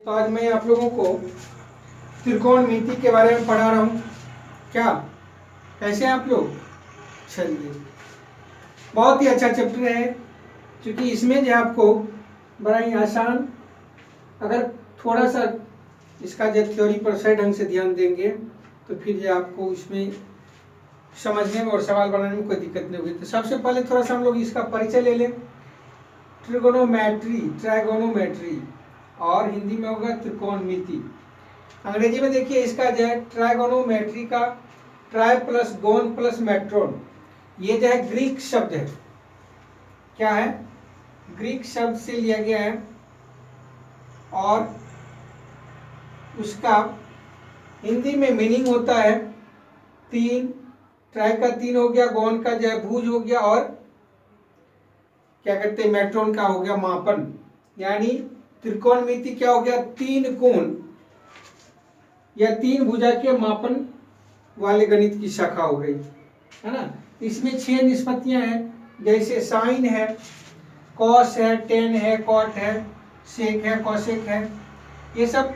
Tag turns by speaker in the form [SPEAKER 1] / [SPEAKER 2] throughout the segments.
[SPEAKER 1] तो आज मैं आप लोगों को त्रिकोणमिति के बारे में पढ़ा रहा हूँ। क्या कैसे हैं आप लोग? चलिए, बहुत ही अच्छा चैप्टर है क्योंकि इसमें जो आपको बड़ा ही आसान, अगर थोड़ा सा इसका जो थ्योरी पर सही ढंग से ध्यान देंगे तो फिर जो आपको इसमें समझने में और सवाल बनाने में कोई दिक्कत नहीं होगी। तो सबसे पहले थोड़ा सा हम लोग इसका परिचय ले लें। ट्राइगोनोमेट्री और हिंदी में होगा त्रिकोणमिति। अंग्रेजी में देखिए इसका जो है ट्राइगोनोमेट्री का ट्राई प्लस गोन प्लस मेट्रोन, ये जो है ग्रीक शब्द है। क्या है? ग्रीक शब्द से लिया गया है और उसका हिंदी में मीनिंग होता है तीन। ट्राई का तीन हो गया, गोन का जो है भुज हो गया, और क्या कहते हैं मेट्रोन का हो गया मापन। यानी त्रिकोणमिति क्या हो गया? तीन कोण या तीन भुजा के मापन वाले गणित की शाखा हो गई, है ना। इसमें 6 निष्पत्तियां हैं, जैसे साइन है, कॉस है, टेन है, कॉट है, सेक है, कॉसेक है। ये सब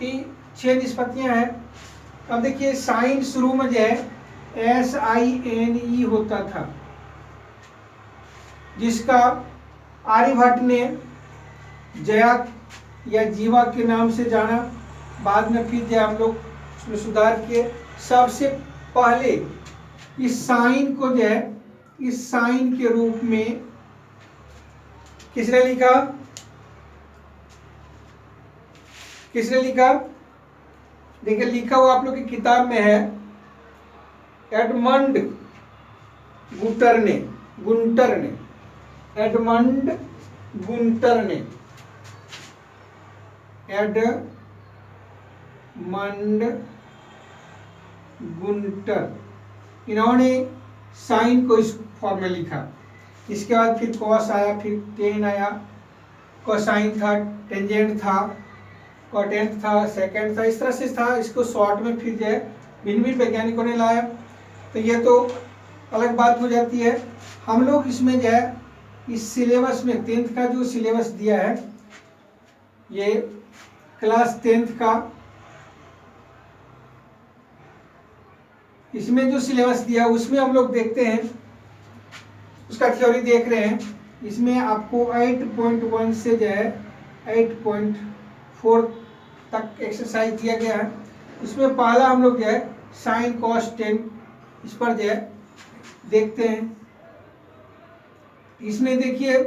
[SPEAKER 1] 6 निष्पत्तियां हैं। अब देखिए साइन शुरू में जो है SINE होता था, जिसका आर्यभट्ट ने जया या जीवा के नाम से जाना। बाद में फिर जो हम लोग उसमें सुधार किए। सबसे पहले इस साइन को जो है इस साइन के रूप में किसने लिखा? देखिए लिखा हुआ आप लोग की किताब में है, एडमंड गुंटर ने। एडमंड गुंटर, इन्होंने साइन को इस फॉर्म में लिखा। इसके बाद फिर कॉस आया, फिर टेन आया, कोसाइन था, टेंजेंट था, कोटेंट था, सेकेंड था। इस तरह से था। इसको शॉर्ट में फिर जो है भिन्न भिन्न वैज्ञानिकों ने लाया। तो ये तो अलग बात हो जाती है। हम लोग इसमें जो है इस सिलेबस में 10th का जो सिलेबस दिया है, ये क्लास 10th का, इसमें जो सिलेबस दिया उसमें हम लोग देखते हैं, उसका थ्योरी देख रहे हैं। इसमें आपको 8.1 से जो है 8.4 तक एक्सरसाइज दिया गया है। इसमें पहला हम लोग जो है साइन कॉस टेन, इस पर जो है देखते हैं। इसमें देखिए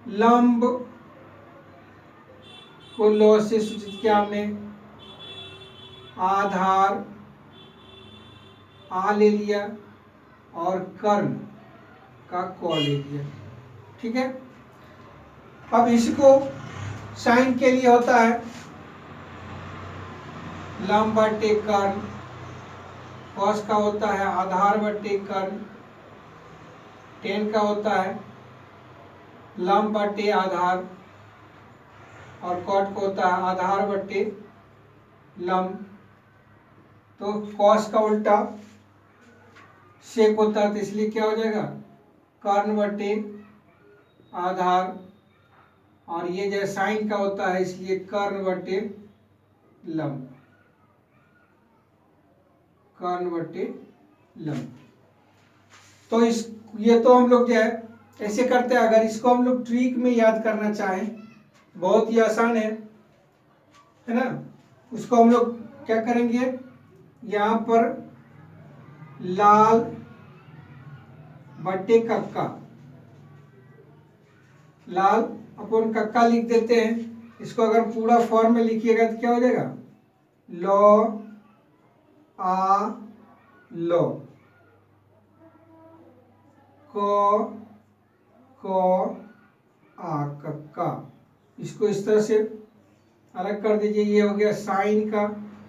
[SPEAKER 1] लंब को लॉ से सूचित किया हमने, आधार आ ले लिया और कर्ण का क ले लिया। ठीक है। अब इसको साइन के लिए होता है लंब बटे कर्ण, कॉस का होता है आधार बटे कर्ण, टेन का होता है लंब बटे आधार, और कॉट को होता है आधार बटे लंब। तो कॉस का उल्टा सेक होता है, तो इसलिए क्या हो जाएगा? कर्ण बटे आधार। और ये जो साइन का होता है इसलिए कर्ण बटे लंब, तो ये तो हम लोग जो है ऐसे करते हैं। अगर इसको हम लोग ट्रिक में याद करना चाहें, बहुत ही आसान है ना। उसको हम लोग क्या करेंगे, यहाँ पर लाल बटे कक्का, लाल अपन कक्का लिख देते हैं। इसको अगर पूरा फॉर्म में लिखिएगा तो क्या हो जाएगा? लॉ आ लो, को आ कक्का। इसको इस तरह से अलग कर दीजिए। ये हो गया साइन का,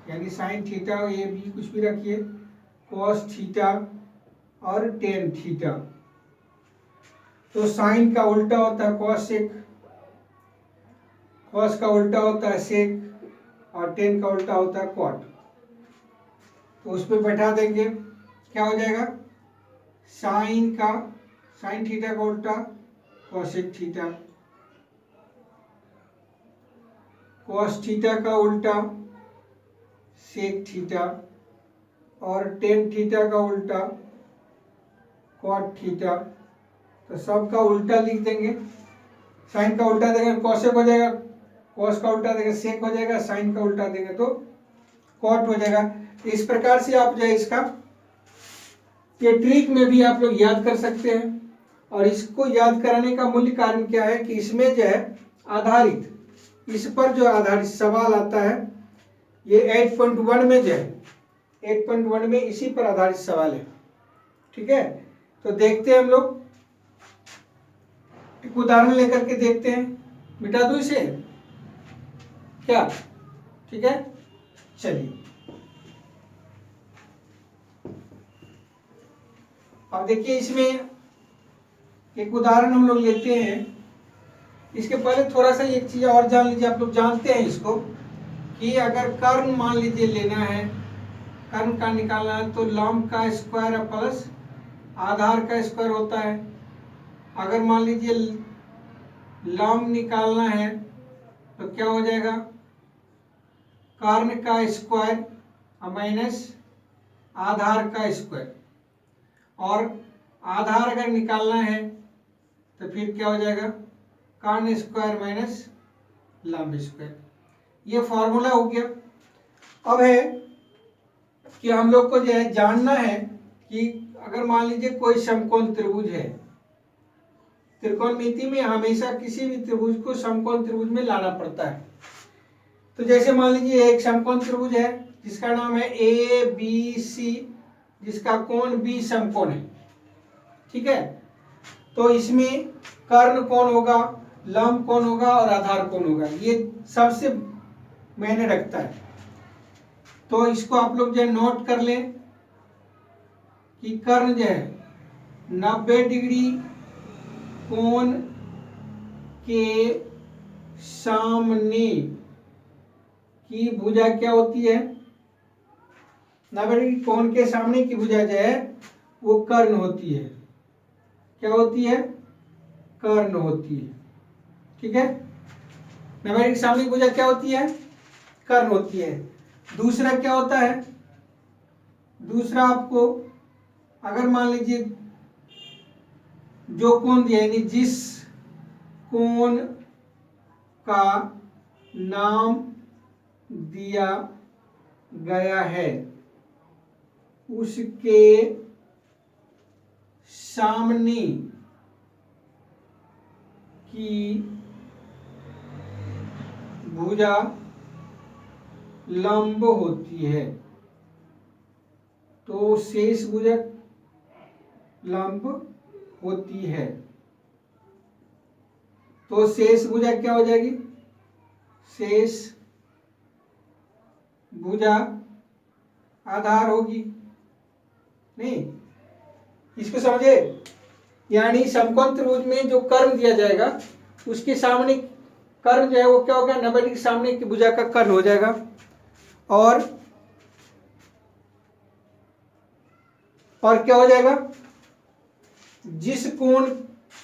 [SPEAKER 1] यानी साइन थीटा, ये भी कुछ भी रखिए, कॉस थीटा और टेन थीटा। तो साइन का उल्टा होता है कॉसेक, कॉस का उल्टा होता है सेक, और टेन का उल्टा होता है कॉट। तो उस पर बैठा देंगे, क्या हो जाएगा? साइन थीटा का उल्टा कॉसेक थीटा। कॉस थीटा का उल्टा सेक थीटा और टेन थीटा का उल्टा कॉट थीटा। तो सब का उल्टा लिख देंगे। साइन का उल्टा देंगे कॉसेक हो जाएगा, कॉस का उल्टा देंगे सेक हो जाएगा, साइन का उल्टा देंगे तो कॉट हो जाएगा। इस प्रकार से आप जो है इसका ये ट्रिक में भी आप लोग याद कर सकते हैं। और इसको याद कराने का मूल कारण क्या है कि इसमें जो है आधारित, इस पर जो आधारित सवाल आता है ये 8.1 में जो है 8.1 में इसी पर आधारित सवाल है। ठीक है, तो देखते हैं हम लोग एक उदाहरण लेकर के देखते हैं। मिटा दूं इसे क्या? ठीक है, चलिए अब देखिए इसमें एक उदाहरण हम लोग लेते हैं। इसके पहले थोड़ा सा एक चीज और जान लीजिए। आप लोग जानते हैं इसको कि अगर कर्ण मान लीजिए लेना है, कर्ण का निकालना है तो लंब का स्क्वायर प्लस आधार का स्क्वायर होता है। अगर मान लीजिए लंब निकालना है तो क्या हो जाएगा? कर्ण का स्क्वायर माइनस आधार का स्क्वायर। और आधार अगर निकालना है तो फिर क्या हो जाएगा? कर्ण स्क्वायर माइनस लंब स्क्वायर। ये फॉर्मूला हो गया। अब है कि हम लोग को जो है जानना है कि अगर मान लीजिए कोई समकोण त्रिभुज है, त्रिकोणमिति में हमेशा किसी भी त्रिभुज को समकोण त्रिभुज में लाना पड़ता है। तो जैसे मान लीजिए एक समकोण त्रिभुज है जिसका नाम है ए बी सी, जिसका कोण बी समकोण है। ठीक है, तो इसमें कर्ण कोण होगा, लंब कोण होगा और आधार कोण होगा। ये सबसे मायने रखता है। तो इसको आप लोग जो नोट कर लें कि कर्ण जो है 90 डिग्री कोण के सामने की भुजा क्या होती है? 90 डिग्री कोण के सामने की भुजा जो है वो कर्ण होती है। क्या होती है? कर्ण होती है। ठीक है, 90 डिग्री के सामने की भुजा क्या होती है? कर्ण होती है। दूसरा क्या होता है? दूसरा आपको अगर मान लीजिए जो कोण दिया यानी जिस कोण का नाम दिया गया है उसके सामने की भुजा लंब होती है तो शेष भुजा लंब होती है। तो शेष भुजा क्या हो जाएगी? शेष भुजा आधार होगी। नहीं, इसको समझे? यानी समकोण त्रिभुज में जो कर्ण दिया जाएगा उसके सामने कर्ण जो है वो क्या होगा? 90 डिग्री के सामने की भुजा का कर्ण हो जाएगा। और क्या हो जाएगा? जिस कोण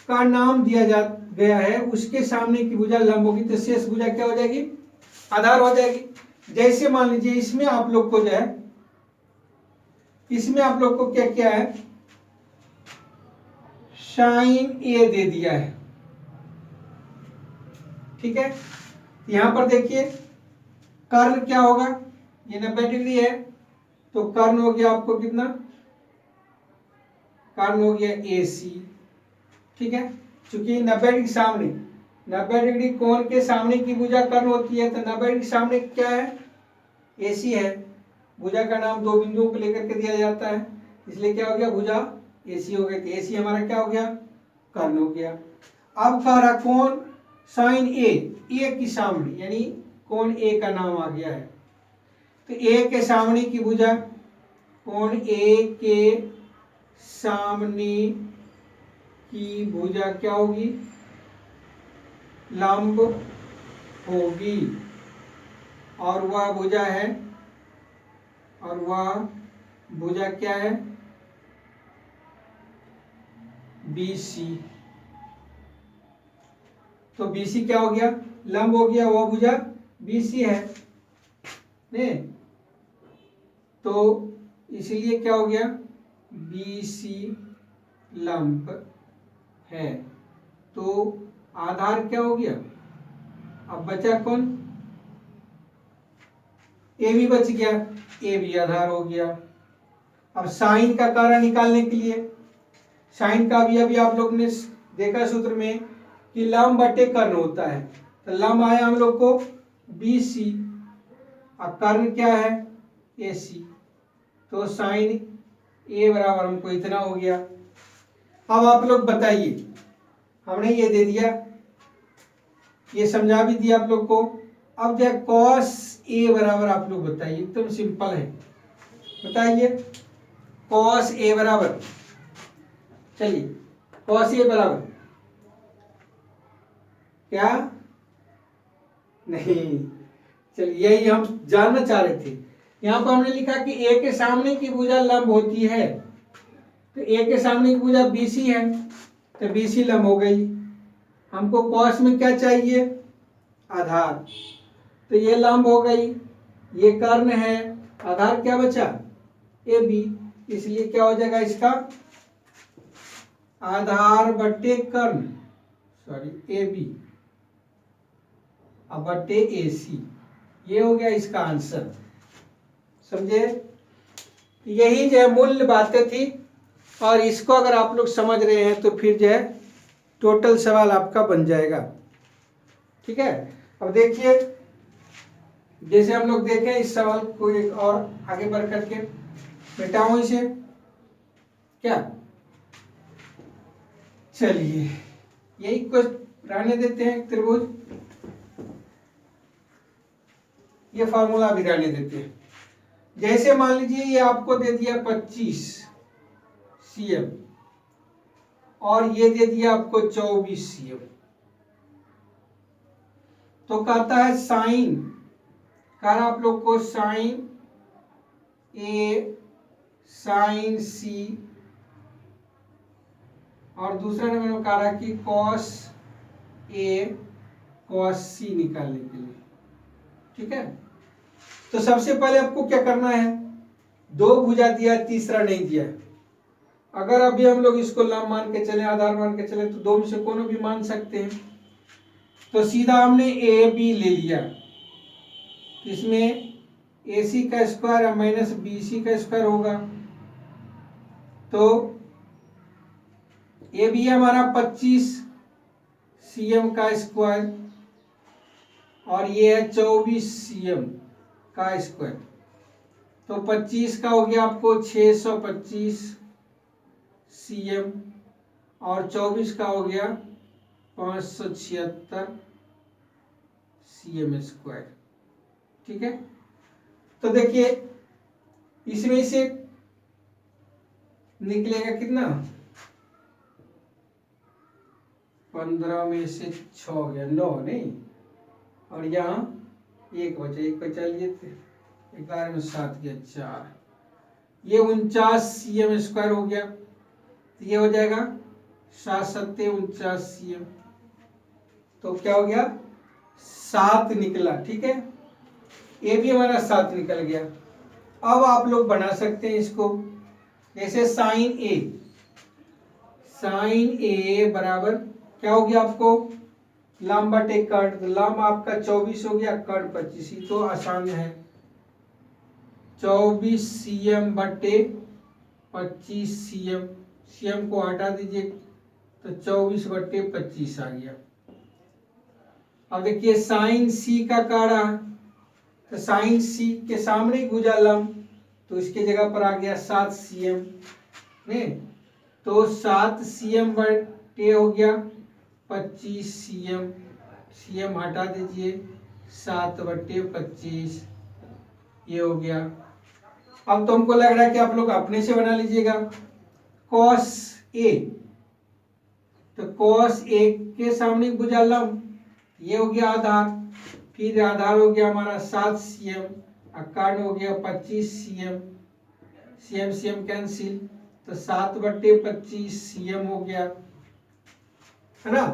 [SPEAKER 1] का नाम दिया गया है उसके सामने की भुजा लंब होगी तो शेष भुजा क्या हो जाएगी? आधार हो जाएगी। जैसे मान लीजिए इसमें आप लोग को जो है, इसमें आप लोग को क्या क्या है? साइन ए दे दिया है। ठीक है, यहां पर देखिए कर्ण क्या होगा? ये 90 डिग्री है तो कर्ण हो गया आपको कितना? कर्ण हो गया AC। ठीक है, चूंकि 90 डिग्री सामने 90 डिग्री कोण के सामने की भुजा कर्ण होती है तो 90 डिग्री सामने क्या है? AC है। भुजा का नाम दो बिंदुओं को लेकर के दिया जाता है, इसलिए क्या हो गया? भुजा AC हो गई। तो AC हमारा क्या हो गया? कर्ण हो गया। अब कह रहा कोण साइन ए की सामने यानी कोण A का नाम आ गया है तो A के सामने की भुजा कोण A के सामने की भुजा क्या होगी? लंब होगी। और वह भुजा है, और वह भुजा क्या है? BC। तो BC क्या हो गया? लंब हो गया। वह भुजा BC है ने, तो इसलिए क्या हो गया, BC लंब है। तो आधार क्या हो गया, अब बचा कौन, AB बच गया, AB आधार हो गया। अब साइन का कारण निकालने के लिए, साइन का भी अभी आप लोग ने देखा सूत्र में कि लंब बटे कर्ण होता है, तो लंब आया हम लोग को BC, अब कर्ण क्या है AC, तो साइन A बराबर हमको इतना हो गया। अब आप लोग बताइए, हमने ये दे दिया, ये समझा भी दिया आप लोग को। अब जो कॉस A बराबर आप लोग बताइए, एकदम सिंपल है, बताइए कॉस A बराबर, चलिए कॉस A बराबर क्या, नहीं, चलिए यही हम जानना चाह रहे थे। यहाँ पर हमने लिखा कि A के सामने की भुजा लंब होती है, तो A के सामने की भुजा BC है, तो BC लंब हो गई। हमको कॉस में क्या चाहिए, आधार, तो ये लंब हो गई, ये कर्ण है, आधार क्या बचा AB, इसलिए क्या हो जाएगा इसका आधार बट्टे कर्ण, सॉरी AB, अब बट्टे AC, ये हो गया इसका आंसर। समझे, यही जो है मूल्य बातें थी, और इसको अगर आप लोग समझ रहे हैं तो फिर जो है टोटल सवाल आपका बन जाएगा। ठीक है, अब देखिए, जैसे हम लोग देखें इस सवाल को एक और आगे बढ़ करके, मिटाऊं इसे क्या, चलिए यही कुछ रहने देते हैं, त्रिभुज, ये फॉर्मूला भी रहने देते हैं। जैसे मान लीजिए ये आपको दे दिया 25 cm और ये दे दिया आपको 24 cm, तो कहता है साइन, कह रहा आप लोग को साइन A साइन C, और दूसरा नंबर में कह रहा कि कॉस A कॉस C निकालने के लिए। ठीक है, तो सबसे पहले आपको क्या करना है, दो भुजा दिया, तीसरा नहीं दिया। अगर अभी हम लोग इसको लंब मान के चले, आधार मान के चले, तो दो में से कोनो भी मान सकते हैं। तो सीधा हमने AB ले लिया, इसमें AC का स्क्वायर माइनस BC का स्क्वायर होगा, तो AB हमारा 25 cm का स्क्वायर और ये है 24 cm का स्क्वायर, तो 25 का हो गया आपको 625 cm और 24 का हो गया 576 cm स्क्वायर। ठीक है, तो देखिए इसमें से निकलेगा कितना, 15 में से 6 हो गया 9 नहीं, और यहाँ एक बचा, एक बचा लिए थे, 11 में 7 गया 4, ये 49 cm स्क्वायर हो गया, तो ये हो जाएगा 7 सत्ते 49 cm, तो क्या हो गया 7 निकला। ठीक है, ये भी हमारा 7 निकल गया। अब आप लोग बना सकते हैं इसको, जैसे साइन A बराबर क्या हो गया आपको, लंब बटे कर्ण, तो लंब आपका 24 हो गया, कर्ण 25, तो आसान है, 24 cm बटे 25 cm, cm को हटा दीजिए तो 24 बटे 25 आ गया। अब देखिए साइन C का काढ़ा, तो साइन C के सामने भुजा लंब, तो इसके जगह पर आ गया 7 cm ने, तो 7 cm बटे हो गया 25 cm, cm हटा दीजिए 7 बटे 25, ये हो गया। अब तो हमको लग रहा है कि आप लोग अपने से बना लीजिएगा, cos A, तो cos A के सामने भुजा लंब, ये हो गया आधार, फिर आधार हो गया हमारा 7 cm, कर्ण हो गया 25 cm, cm कैंसिल, तो 7 बटे 25 cm हो गया, है ना।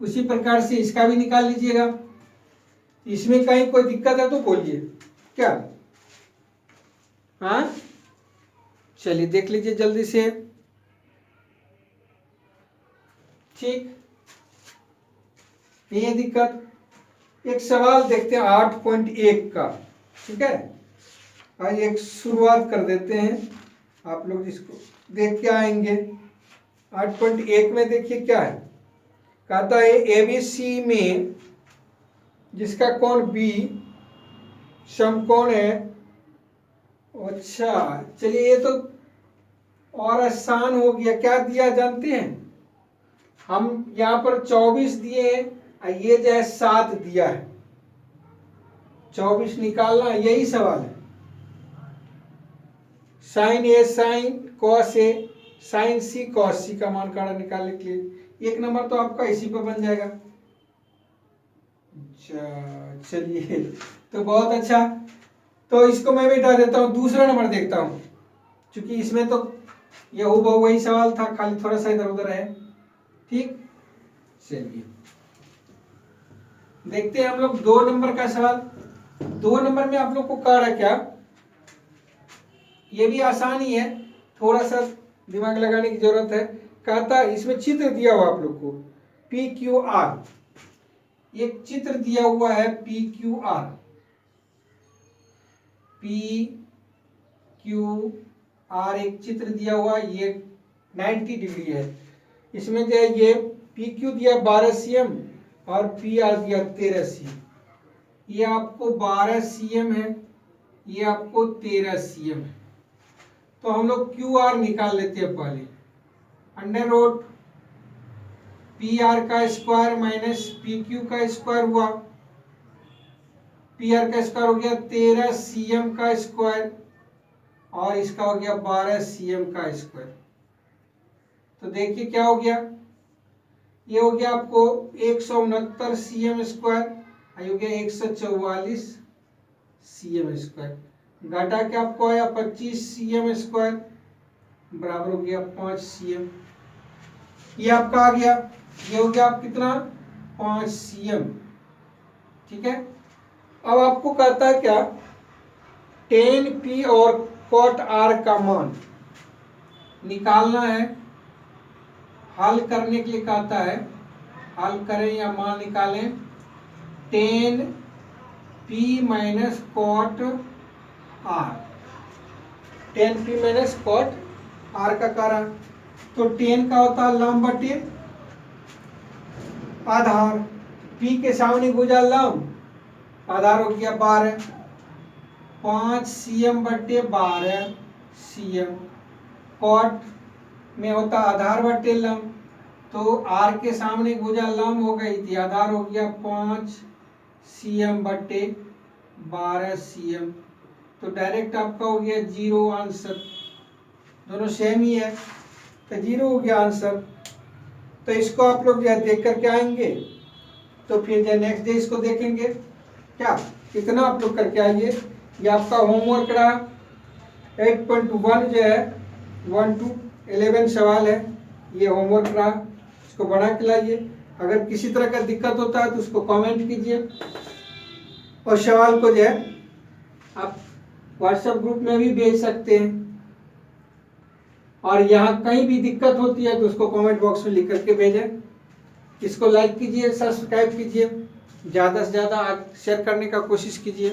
[SPEAKER 1] उसी प्रकार से इसका भी निकाल लीजिएगा, इसमें कहीं कोई दिक्कत है तो बोलिए क्या। हाँ चलिए देख लीजिए जल्दी से। ठीक, ये दिक्कत। एक सवाल देखते हैं 8.1 का। ठीक है, आज एक शुरुआत कर देते हैं, आप लोग इसको देख के आएंगे। 8.1 में देखिए क्या है, कहता है एबीसी में जिसका कोण बी समकोण है। अच्छा चलिए, ये तो और आसान हो गया। क्या दिया जानते हैं, हम यहाँ पर 24 दिए हैं, ये जो है 7 दिया है। 24 निकालना, यही सवाल है। Sign A sine cos A sign C cos सी का मान काढ़ा निकालने के लिए 1 नंबर तो आपका इसी पर बन जाएगा। चलिए तो बहुत अच्छा, तो इसको मैं भी हटा देता हूँ। दूसरा नंबर देखता हूँ, क्योंकि इसमें तो ये हूबहू वही सवाल था, खाली थोड़ा सा इधर उधर है। ठीक, चलिए देखते हैं हम लोग 2 नंबर का सवाल। 2 नंबर में आप लोग को कह रहा क्या, ये भी आसान ही है, थोड़ा सा दिमाग लगाने की जरूरत है। कहता इसमें चित्र दिया हुआ आप लोग को पी क्यू आर, एक चित्र दिया हुआ है P Q R. P Q R एक चित्र दिया हुआ, ये 90 डिग्री है। इसमें जो है ये पी क्यू दिया 12 cm और पी आर दिया 13 cm। ये आपको 12 cm है, ये आपको 13 cm है। तो हम लोग क्यू आर निकाल लेते हैं पहले। अंडर रूट पी आर का स्क्वायर माइनस पी क्यू का स्क्वायर हुआ। पी आर का स्क्वायर हो गया 13 cm का स्क्वायर और इसका हो गया 12 cm का स्क्वायर। तो देखिए क्या हो गया, ये हो गया आपको 169 cm स्क्वायर, ये हो गया 144 cm स्क्वायर। घटा के आपको आया 25 cm स्क्वायर बराबर हो गया 5 cm। ये आपका आ गया, ये हो गया आप कितना 5 cm। ठीक है, अब आपको कहता है क्या, tan P और cot R का मान निकालना है। हल करने के लिए कहता है, हल करें या मान निकालें। tan P minus cot R, tan P minus cot R का कारण, तो tan का होता है लंब बटे आधार। P के सामने भुजा लंब, आधार हो गया 12, 5 cm बटे 12 cm। कॉट में होता आधार बटे लंब, तो R के सामने भुजा लंब हो गई थी, आधार हो गया 5 cm बटे 12 cm। तो डायरेक्ट आपका हो गया 0 आंसर, दोनों सेम ही है तो 0 हो गया आंसर। तो इसको आप लोग जो देख करके आएंगे, तो फिर जो नेक्स्ट डे इसको देखेंगे। क्या इतना आप लोग करके आइए, ये आपका होमवर्क रहा। 8.1 जो है 1 to 11 सवाल है, ये होमवर्क रहा, इसको बना के लाइए। अगर किसी तरह का दिक्कत होता है तो उसको कमेंट कीजिए, और सवाल को जो है आप व्हाट्सएप ग्रुप में भी भेज सकते हैं। और यहाँ कहीं भी दिक्कत होती है तो उसको कमेंट बॉक्स में लिख करके भेजें। इसको लाइक कीजिए, सब्सक्राइब कीजिए, ज़्यादा से ज़्यादा शेयर करने का कोशिश कीजिए।